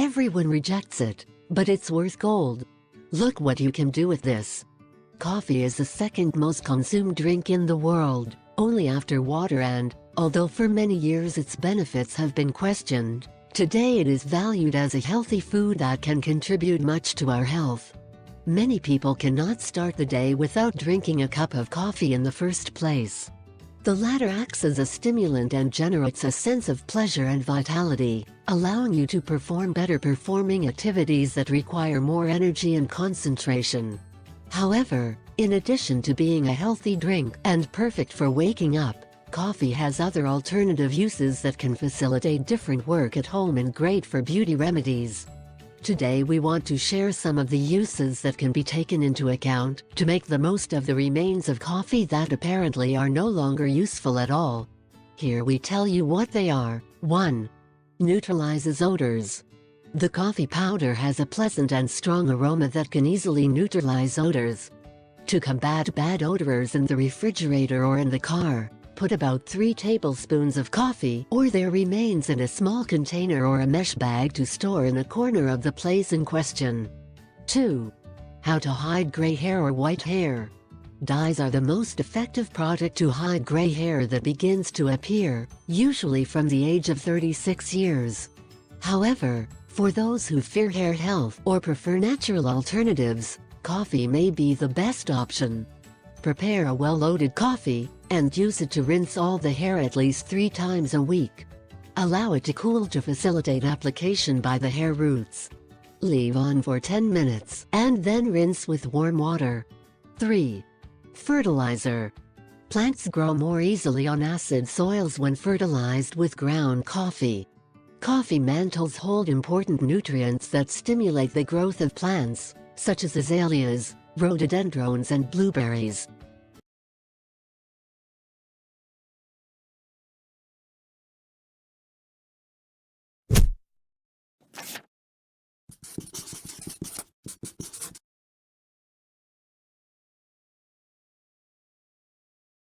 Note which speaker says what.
Speaker 1: Everyone rejects it, but it's worth gold. Look what you can do with this. Coffee is the second most consumed drink in the world, only after water, and, although for many years its benefits have been questioned, today it is valued as a healthy food that can contribute much to our health. Many people cannot start the day without drinking a cup of coffee in the first place. The latter acts as a stimulant and generates a sense of pleasure and vitality, allowing you to perform better performing activities that require more energy and concentration. However, in addition to being a healthy drink and perfect for waking up, coffee has other alternative uses that can facilitate different work at home and great for beauty remedies. Today we want to share some of the uses that can be taken into account to make the most of the remains of coffee that apparently are no longer useful at all. Here we tell you what they are. 1. Neutralizes odors. The coffee powder has a pleasant and strong aroma that can easily neutralize odors. To combat bad odors in the refrigerator or in the car, put about 3 tablespoons of coffee or their remains in a small container or a mesh bag to store in a corner of the place in question. 2. How to hide gray hair or white hair. Dyes are the most effective product to hide gray hair that begins to appear, usually from the age of 36 years. However, for those who fear hair health or prefer natural alternatives, coffee may be the best option. Prepare a well-loaded coffee, and use it to rinse all the hair at least 3 times a week. Allow it to cool to facilitate application by the hair roots. Leave on for 10 minutes, and then rinse with warm water. 3. Fertilizer. Plants grow more easily on acid soils when fertilized with ground coffee. Coffee mantles hold important nutrients that stimulate the growth of plants, such as azaleas, rhododendrons and blueberries.